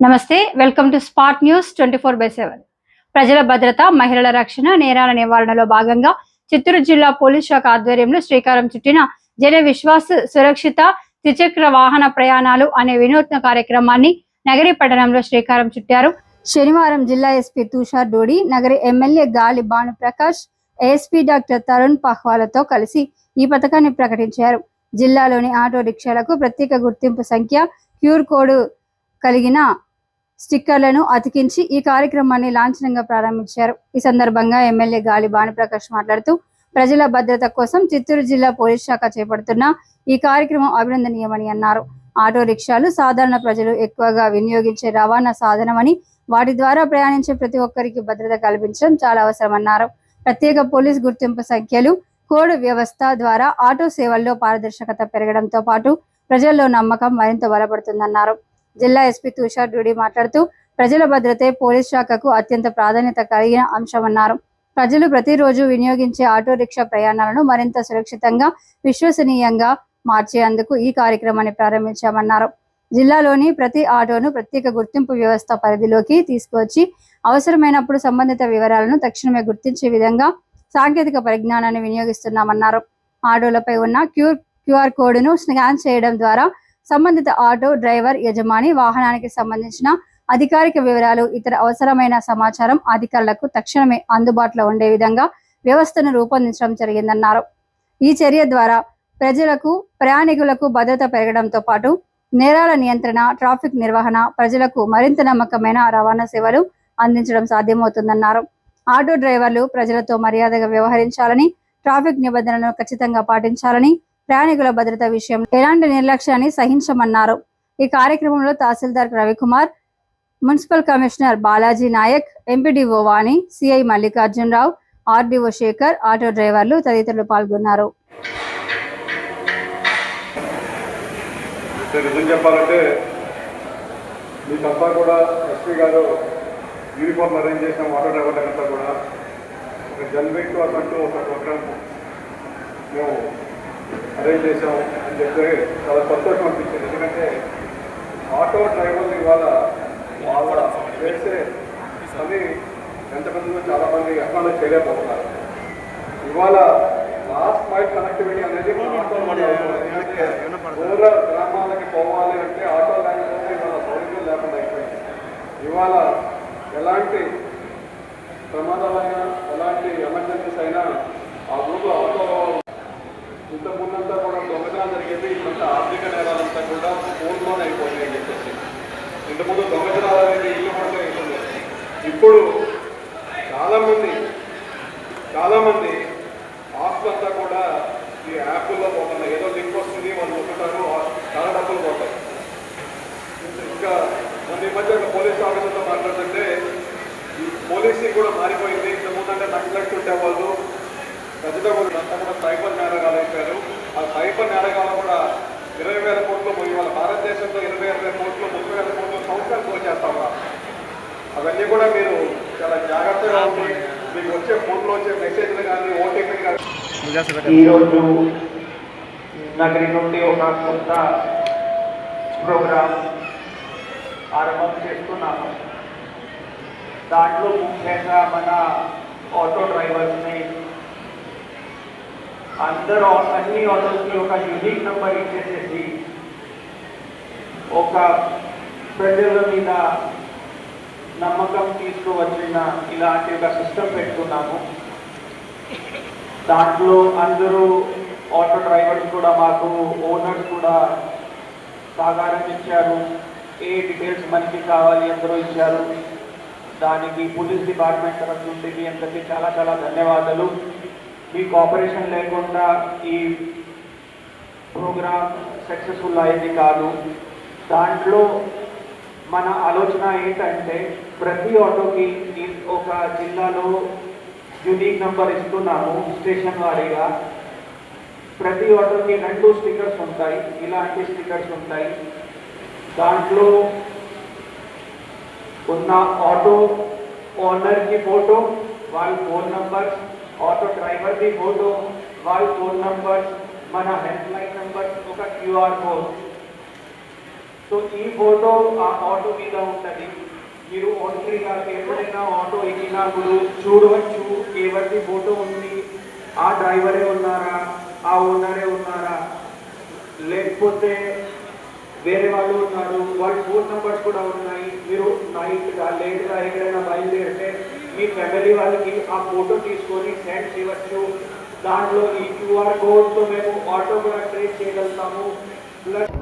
నమస్తే, welcome to spot news 24/7. ప్రజల భద్రత, మహిళల రక్షణ, నేరాల నివారణలో భాగంగా చిత్తూరు జిల్లా పోలీస్ శాఖ ఆధ్వర్యంలో శ్రీకారం చుట్టిన జన విశ్వాస్ సురక్షిత త్రిచక్ర వాహన ప్రయాణాలు అనే వినూత్న కార్యక్రమాన్ని నగరి పట్టణంలో శ్రీకారం చుట్టారు. శనివారం జిల్లా ఎస్పీ తుషార్ డోడి, నగరి ఎమ్మెల్యే గాలి భానుప్రకాష్, ఏఎస్పీ డాక్టర్ తరుణ్ పహ్వాలతో కలిసి ఈ పథకాన్ని ప్రకటించారు. జిల్లాలోని ఆటో రిక్షాలకు ప్రత్యేక గుర్తింపు సంఖ్య, క్యూఆర్ కోడ్ కలిగిన స్టిక్కర్లను అతికించి ఈ కార్యక్రమాన్ని లాంఛనంగా ప్రారంభించారు. ఈ సందర్భంగా ఎమ్మెల్యే గాలి భానుప్రకాష్ మాట్లాడుతూ, ప్రజల భద్రత కోసం చిత్తూరు జిల్లా పోలీస్ శాఖ చేపడుతున్న ఈ కార్యక్రమం అభినందనీయమని అన్నారు. ఆటో రిక్షాలు సాధారణ ప్రజలు ఎక్కువగా వినియోగించే రవాణా సాధనమని, వాటి ద్వారా ప్రయాణించే ప్రతి ఒక్కరికి భద్రత కల్పించడం చాలా అవసరమన్నారు. ప్రత్యేక పోలీస్ గుర్తింపు సంఖ్యలు, కోడ్ వ్యవస్థ ద్వారా ఆటో సేవల్లో పారదర్శకత పెరగడంతో పాటు ప్రజల్లో నమ్మకం మరింత బలపడుతుందన్నారు. జిల్లా ఎస్పీ తుషార్ డోడి మాట్లాడుతూ, ప్రజల భద్రతే పోలీస్ శాఖకు అత్యంత ప్రాధాన్యత కలిగిన అంశమన్నారు. ప్రజలు ప్రతిరోజు వినియోగించే ఆటో రిక్షా ప్రయాణాలను మరింత సురక్షితంగా, విశ్వసనీయంగా మార్చేందుకు ఈ కార్యక్రమాన్ని ప్రారంభించామన్నారు. జిల్లాలోని ప్రతి ఆటోను ప్రత్యేక గుర్తింపు వ్యవస్థ పరిధిలోకి తీసుకువచ్చి అవసరమైనప్పుడు సంబంధిత వివరాలను తక్షణమే గుర్తించే విధంగా సాంకేతిక పరిజ్ఞానాన్ని వినియోగిస్తున్నామన్నారు. ఆటోలపై ఉన్న క్యూఆర్ కోడ్ను స్కాన్ చేయడం ద్వారా సంబంధిత ఆటో డ్రైవర్, యజమాని, వాహనానికి సంబంధించిన అధికారిక వివరాలు, ఇతర అవసరమైన సమాచారం అధికారులకు తక్షణమే అందుబాటులో ఉండే విధంగా వ్యవస్థను రూపొందించడం జరిగిందన్నారు. ఈ చర్య ద్వారా ప్రజలకు, ప్రయాణికులకు భద్రత పెరగడంతో పాటు నేరాల నియంత్రణ, ట్రాఫిక్ నిర్వహణ, ప్రజలకు మరింత నమ్మకమైన రవాణా సేవలు అందించడం సాధ్యమవుతుందన్నారు. ఆటో డ్రైవర్లు ప్రజలతో మర్యాదగా వ్యవహరించాలని, ట్రాఫిక్ నిబంధనలను ఖచ్చితంగా పాటించాలని, ప్రయాణికుల భద్రత విషయం ఎలాంటి నిర్లక్ష్యాన్ని సహించమన్నారు. ఈ కార్యక్రమంలో tahsildar Ravikumar, municipal commissioner Balaji Naik, MPDO Vani, CI Mallikarjunarao, RDO Sekhar, auto డ్రైవర్లు తదితరులు పాల్గొన్నారు. చెప్పాలంటే మీకంతా కూడా ఎస్పీ గారు యూనిఫామ్ అరేంజ్ చేసిన ఆటో డ్రైవర్లంతా కూడా ఒక జన్వీక్ అంటూ ఒక ప్రోగ్రామ్ మేము అరేంజ్ చేసాము అని చెప్తే చాలా సంతోషం అనిపించింది. ఎందుకంటే ఆటో డ్రైవర్లు ఇవాళ వాళ్ళ చేసే పని ఎంతమందిలో చాలామంది అకౌంట్ చేయలేకపోతున్నారు. ఇవాళ లాస్ట్ మైల్ కనెక్టివిటీ అనేది రూరల్ గ్రామాలకి పోవాలి అంటే ఆటో లేకపోతే ఇవాళ సౌకర్యం లేకుండా అయిపోయింది. ఇవాళ ఎలాంటి ప్రమాదాలైనా, ఎలాంటి ఎమర్జెన్సీస్ అయినా ఆ గ్రూప్లో ఆటో ఇంతకుముందంతా కూడా దొంగతనం జరిగేది. ఇప్పుడంతా ఆర్థిక నేరాలంతా కూడా ఫోన్లోనే అయిపోయింది అని చెప్పేసి, ఇంతకుముందు దొంగతనాలు అనేది ఇల్లు పడితే అవుతుంది. ఇప్పుడు చాలామంది ఆస్తులంతా కూడా ఈ యాప్లో పోతున్నాయి. ఏదో లింక్ వస్తుంది, వాళ్ళు ఒప్పుకుంటారు, చాలా డబ్బులు పోతాయి. ఇంకా ఈ మధ్య ఒక పోలీస్ ఆఫీసర్తో మాట్లాడుతుంటే పోలీసింగ్ కూడా మారిపోయింది. ఇంతకుముందంటే నక్సలైట్స్ ఉండేవాళ్ళు, ప్రజలు కూడా అంతా కూడా సైబర్ నేరగాలు అయిపోయారు. ఆ సైబర్ నేరగాలు కూడా 20,000 కోట్లు, ఇవాళ భారతదేశంలో 20,000 కోట్లు, 30,000 కోట్లు సంవత్సరాలు పోచేస్తా ఉన్నారు. అవన్నీ కూడా మీరు చాలా జాగ్రత్తగా ఉండి మీకు వచ్చే ఫోన్లో వచ్చే మెసేజ్లు కానీ, ఓటీపీ కానీ. ఈరోజు నగరి నుండి ఒక కొత్త ప్రోగ్రాం ఆరంభం చేస్తున్నాము. దాంట్లో ముఖ్యంగా మన ఆటో డ్రైవర్స్ని అన్ని ఆటోస్కి ఒక యూనిక్ నెంబర్ ఇచ్చేసేసి ఒక ప్రజల మీద నమ్మకం తీసుకువచ్చిన ఇలాంటి ఒక సిస్టమ్ పెట్టుకున్నాము. దాంట్లో అందరూ ఆటో డ్రైవర్స్ కూడా, మాకు ఓనర్స్ కూడా సహకారం ఇచ్చారు. ఏ డీటెయిల్స్ మనకి కావాలి అందరూ ఇచ్చారు. దానికి పోలీస్ డిపార్ట్మెంట్ తరఫు నుండి మీ అందరికీ చాలా చాలా ధన్యవాదాలు. మీ కోఆపరేషన్ లేకుండా ఈ ప్రోగ్రామ్ సక్సెస్ఫుల్ అయ్యేది కాదు. దాంట్లో మన ఆలోచన ఏంటంటే ప్రతి ఆటోకి ఒక జిల్లాలో యూనిక్ నెంబర్ ఇస్తున్నాము. స్టేషన్ వారీగా ప్రతి ఆటోకి 2 స్టిక్కర్స్ ఉంటాయి. ఇలాంటి స్టిక్కర్స్ ఉంటాయి. దాంట్లో ఉన్న ఆటో ఓనర్కి ఫోటో, వాళ్ళ ఫోన్ నంబర్స్, ఆటో డ్రైవర్ది ఫోటో, వాళ్ళ ఫోన్ నంబర్స్, మన హెల్ప్ లైన్ నంబర్స్, ఒక క్యూఆర్ కోడ్. సో ఈ ఫోటో ఆ ఆటో మీద ఉంటుంది. మీరు ఒంటరిగా ఎప్పుడైనా ఆటో ఎక్కినప్పుడు చూడవచ్చు ఎవరిది ఫోటో ఉంది, ఆ డ్రైవరే ఉన్నారా, ఆ ఓనరే ఉన్నారా, లేకపోతే వేరే వాళ్ళు ఉన్నారు, వాళ్ళ ఫోన్ నెంబర్స్ కూడా ఉన్నాయి. మీరు నైట్గా లేట్గా ఎక్కడైనా బయలుదేరితే మీ ఫ్యామిలీ వాళ్ళకి ఆ ఫోటో తీసుకొని సెండ్ చేయవచ్చు. దాంట్లో ఈ క్యూఆర్ కోడ్తో మేము ఆటో కూడా ట్రేస్ చేయగలుగుతాము. ప్లస్